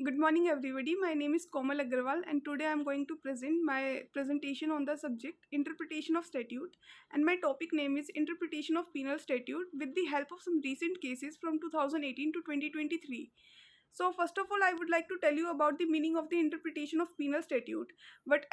Good morning, everybody. My name is Komal Agarwal, and today I'm going to present my presentation on the subject Interpretation of Statute. And my topic name is Interpretation of Penal Statute with the help of some recent cases from 2018 to 2023. So, first of all, I would like to tell you about the meaning of the interpretation of penal statute. What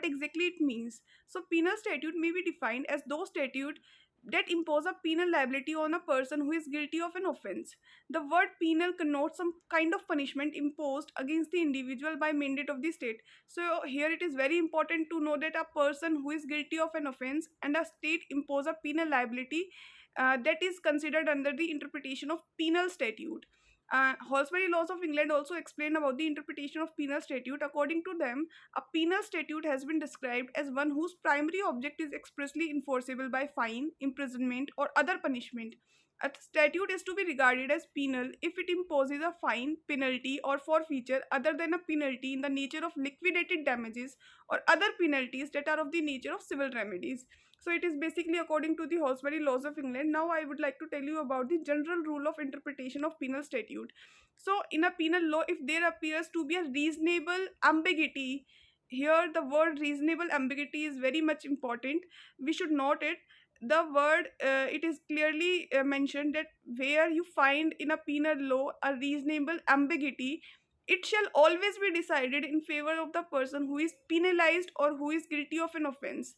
exactly it means. So, penal statute may be defined as those statute that impose a penal liability on a person who is guilty of an offense. The word penal connotes some kind of punishment imposed against the individual by mandate of the state. So here it is very important to know that a person who is guilty of an offense and a state impose a penal liability that is considered under the interpretation of penal statute. Holsbury laws of England also explain about the interpretation of penal statute. According to them, a penal statute has been described as one whose primary object is expressly enforceable by fine, imprisonment, or other punishment. A statute is to be regarded as penal if it imposes a fine, penalty, or forfeiture other than a penalty in the nature of liquidated damages or other penalties that are of the nature of civil remedies. So it is basically according to the Holsbury laws of England. Now I would like to tell you about the general rule of interpretation of penal statute. So in a penal law, if there appears to be a reasonable ambiguity, here the word reasonable ambiguity is very much important. We should note it. The word it is clearly mentioned that where you find in a penal law a reasonable ambiguity, it shall always be decided in favor of the person who is penalized or who is guilty of an offense.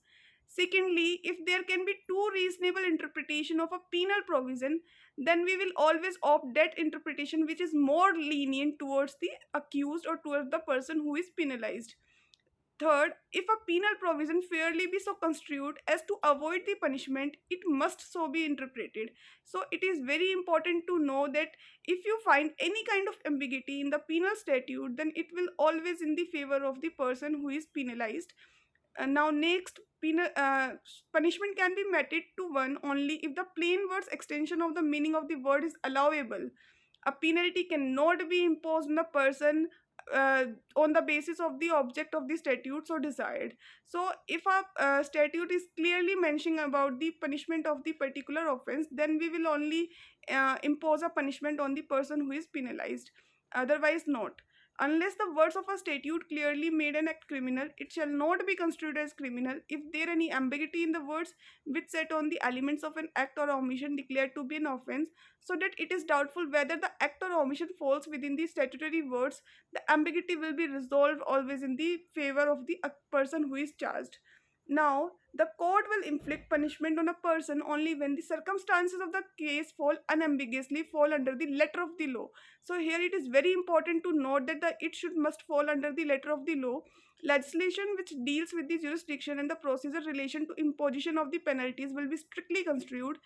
Secondly, if there can be two reasonable interpretation of a penal provision, then we will always opt that interpretation which is more lenient towards the accused or towards the person who is penalized. Third, if a penal provision fairly be so construed as to avoid the punishment, it must so be interpreted. So it is very important to know that if you find any kind of ambiguity in the penal statute, then it will always in the favor of the person who is penalized. Now, next, punishment can be meted to one only if the plain words extension of the meaning of the word is allowable. A penalty cannot be imposed on the person uh, on the basis of the object of the statute so desired. So, if a statute is clearly mentioning about the punishment of the particular offense, then we will only impose a punishment on the person who is penalized. Otherwise, not. Unless the words of a statute clearly made an act criminal, it shall not be construed as criminal if there any ambiguity in the words which set on the elements of an act or omission declared to be an offense, so that it is doubtful whether the act or omission falls within the statutory words. The ambiguity will be resolved always in the favor of the person who is charged. Now, the court will inflict punishment on a person only when the circumstances of the case fall unambiguously fall under the letter of the law. So here it is very important to note that it should must fall under the letter of the law. Legislation which deals with the jurisdiction and the procedure relation to imposition of the penalties will be strictly construed.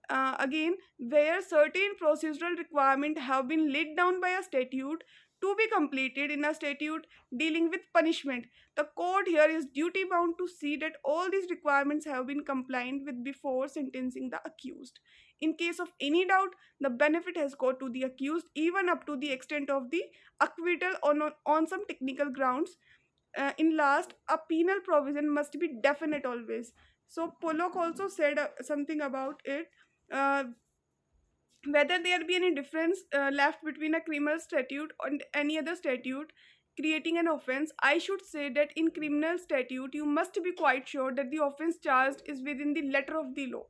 Again, where certain procedural requirements have been laid down by a statute to be completed in a statute dealing with punishment, the court here is duty bound to see that all these requirements have been complied with before sentencing the accused. In case of any doubt, the benefit has gone to the accused even up to the extent of the acquittal on some technical grounds. In last, a penal provision must be definite always. So Pollock also said something about it. Uh, Whether there be any difference left between a criminal statute and any other statute creating an offense, I should say that in criminal statute you must be quite sure that the offense charged is within the letter of the law.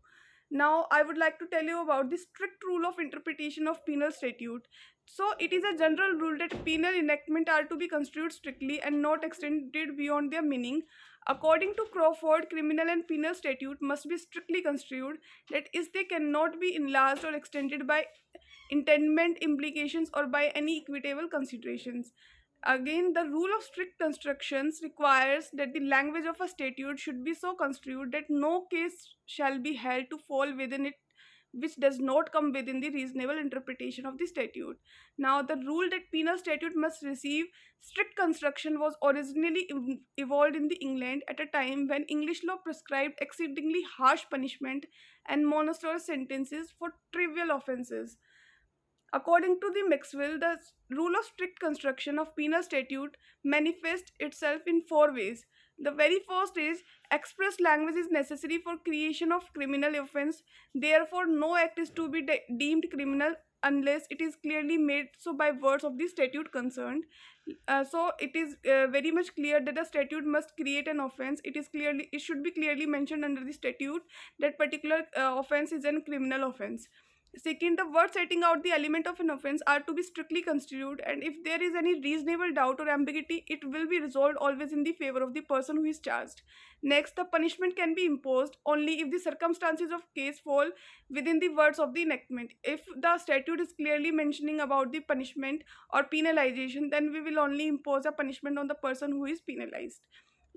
Now I would like to tell you about the strict rule of interpretation of penal statute. So it is a general rule that penal enactment are to be construed strictly and not extended beyond their meaning. According to Crawford, criminal and penal statute must be strictly construed, that is, they cannot be enlarged or extended by intendment implications or by any equitable considerations. Again, the rule of strict constructions requires that the language of a statute should be so construed that no case shall be held to fall within it which does not come within the reasonable interpretation of the statute. Now, the rule that penal statute must receive strict construction was originally evolved in the England at a time when English law prescribed exceedingly harsh punishment and monstrous sentences for trivial offences. According to the Maxwell, the rule of strict construction of penal statute manifests itself in four ways. The very first is express language is necessary for creation of criminal offense. Therefore, no act is to be deemed criminal unless it is clearly made so by words of the statute concerned. So it is very much clear that the statute must create an offense. It should be clearly mentioned under the statute that particular offense is a criminal offense. Second, the words setting out the element of an offense are to be strictly construed, and if there is any reasonable doubt or ambiguity, it will be resolved always in the favor of the person who is charged. Next, the punishment can be imposed only if the circumstances of case fall within the words of the enactment. If the statute is clearly mentioning about the punishment or penalization, then we will only impose a punishment on the person who is penalized.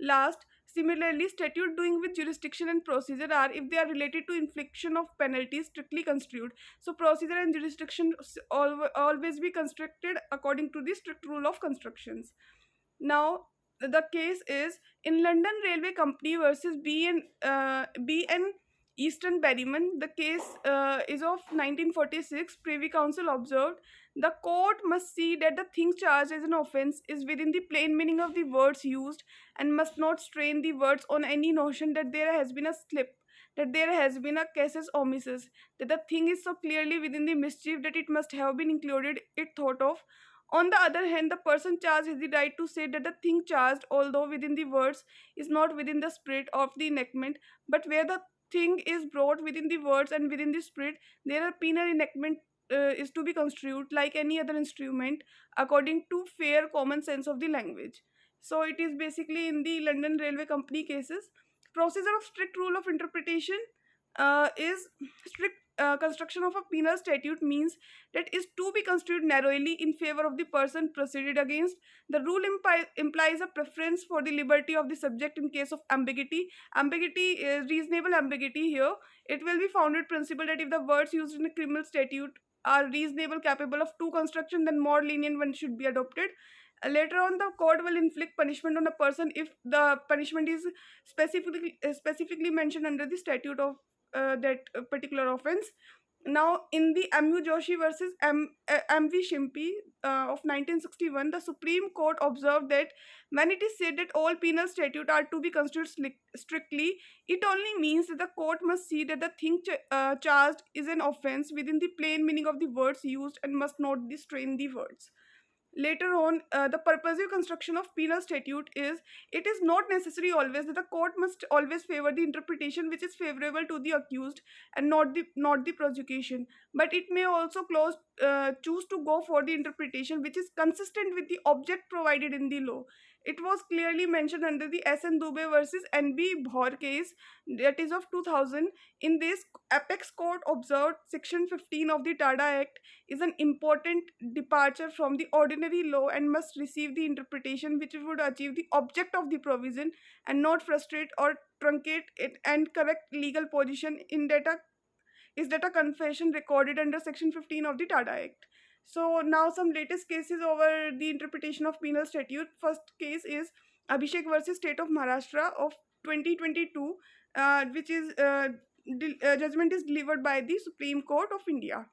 Last, similarly, statute doing with jurisdiction and procedure are, if they are related to infliction of penalties, strictly construed. So procedure and jurisdiction always be constructed according to the strict rule of constructions. Now, the case is in London Railway Company versus B and Eastern Berryman. The case is of 1946. Privy Council observed the court must see that the thing charged as an offence is within the plain meaning of the words used, and must not strain the words on any notion that there has been a slip, that there has been a casus omissus, that the thing is so clearly within the mischief that it must have been included, it thought of. On the other hand, the person charged has the right to say that the thing charged, although within the words, is not within the spirit of the enactment, but where the thing is brought within the words and within the spirit, there a penal enactment is to be construed like any other instrument according to fair common sense of the language. So it is basically in the London Railway Company cases. Procedure of strict rule of interpretation is strict construction of a penal statute means that is to be construed narrowly in favor of the person proceeded against. The rule implies a preference for the liberty of the subject in case of ambiguity. Ambiguity is reasonable ambiguity here. It will be founded principle that if the words used in a criminal statute are reasonable, capable of two construction, then more lenient one should be adopted. Later on, the court will inflict punishment on a person if the punishment is specifically mentioned under the statute of that particular offense. Now, in the M.U. Joshi versus M.V. Shimpi of 1961, the Supreme Court observed that when it is said that all penal statutes are to be construed strictly, it only means that the court must see that the thing charged is an offense within the plain meaning of the words used and must not strain the words. Later on, the purposive construction of penal statute is it is not necessary always that the court must always favor the interpretation which is favorable to the accused and not the prosecution, but it may also choose to go for the interpretation which is consistent with the object provided in the law. It was clearly mentioned under the S.N. Dubey versus N.B. Bhaur case, that is of 2000. In this, apex court observed section 15 of the Tada Act is an important departure from the ordinary law and must receive the interpretation which would achieve the object of the provision and not frustrate or truncate it, and correct legal position in data is that a confession recorded under section 15 of the Tada Act. So now some latest cases over the interpretation of penal statute. First case is Abhishek versus State of Maharashtra of 2022, which is judgment is delivered by the Supreme Court of India.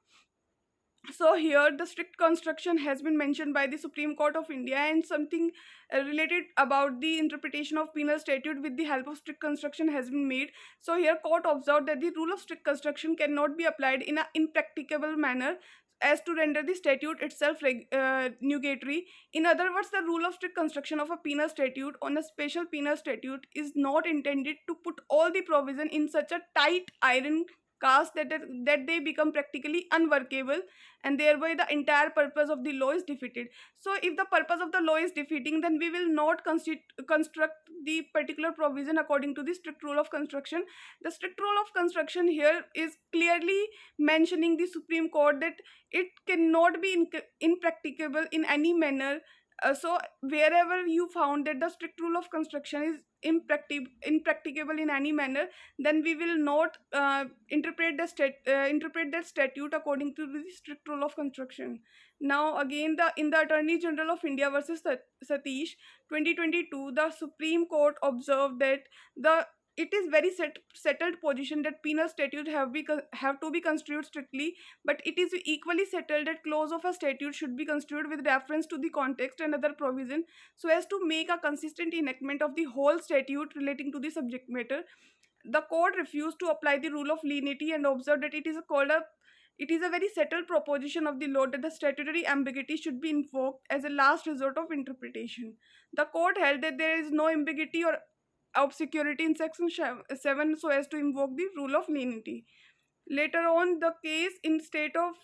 So here the strict construction has been mentioned by the Supreme Court of India, and something related about the interpretation of penal statute with the help of strict construction has been made. So here court observed that the rule of strict construction cannot be applied in an impracticable manner as to render the statute itself nugatory. In other words, the rule of strict construction of a penal statute on a special penal statute is not intended to put all the provision in such a tight iron cast that they become practically unworkable, and thereby the entire purpose of the law is defeated. So if the purpose of the law is defeating, then we will not construct the particular provision according to the strict rule of construction. The strict rule of construction here is clearly mentioning the Supreme Court that it cannot be impracticable in any manner. So wherever you found that the strict rule of construction is impracticable in any manner, then we will not interpret that statute according to the strict rule of construction. Now again, in the Attorney General of India versus Satish 2022, the Supreme Court observed that it is very settled position that penal statute have to be construed strictly, but it is equally settled that clause of a statute should be construed with reference to the context and other provision so as to make a consistent enactment of the whole statute relating to the subject matter. The court refused to apply the rule of lenity and observed that it is called a It is a very settled proposition of the law that the statutory ambiguity should be invoked as a last resort of interpretation. The court held that there is no ambiguity or obscurity in section 7 so as to invoke the rule of lenity. Later on, the case in state of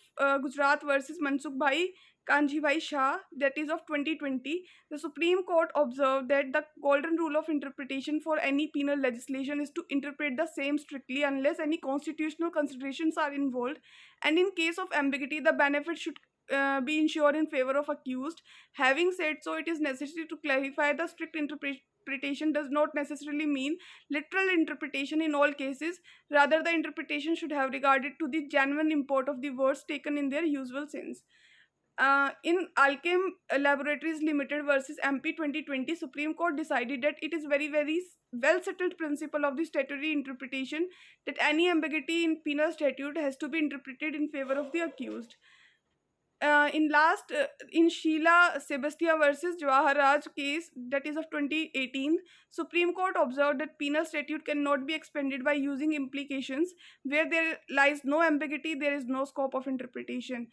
Gujarat versus Mansukh Bhai Kanji Bhai Shah, that is of 2020, the Supreme Court observed that the golden rule of interpretation for any penal legislation is to interpret the same strictly unless any constitutional considerations are involved, and in case of ambiguity, the benefit should be ensured in favor of accused. Having said so, it is necessary to clarify the strict interpretation does not necessarily mean literal interpretation in all cases. Rather, the interpretation should have regarded to the genuine import of the words taken in their usual sense. In Alchem Laboratories Limited versus MP 2020, Supreme Court decided that it is very well settled principle of the statutory interpretation that any ambiguity in penal statute has to be interpreted in favor of the accused. In Sheila Sebastia versus Jawahar Raj case, that is of 2018, Supreme Court observed that penal statute cannot be expanded by using implications where there lies no ambiguity, there is no scope of interpretation.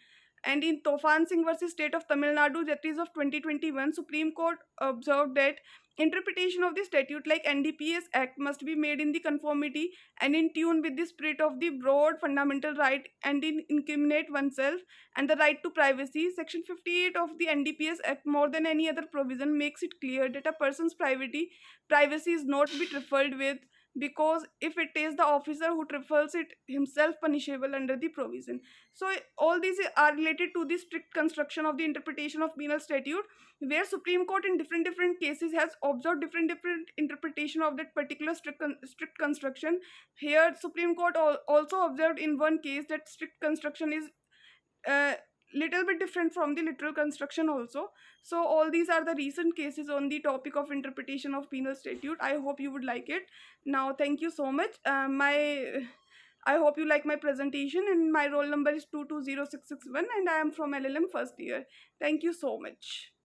And in Tofan Singh versus State of Tamil Nadu, that is of 2021, Supreme Court observed that interpretation of the statute like NDPS Act must be made in the conformity and in tune with the spirit of the broad fundamental right and in incriminate oneself and the right to privacy. Section 58 of the NDPS Act, more than any other provision, makes it clear that a person's privacy is not to be trifled with, because if it is the officer who trifles it himself punishable under the provision. So all these are related to the strict construction of the interpretation of penal statute, where Supreme Court in different cases has observed different interpretation of that particular strict construction. Here Supreme Court also observed in one case that strict construction is uh, little bit different from the literal construction also. So all these are the recent cases on the topic of interpretation of penal statute. I hope you would like it. Now thank you so much. My I hope you like my presentation, and my roll number is 220661 and I am from LLM first year. Thank you so much.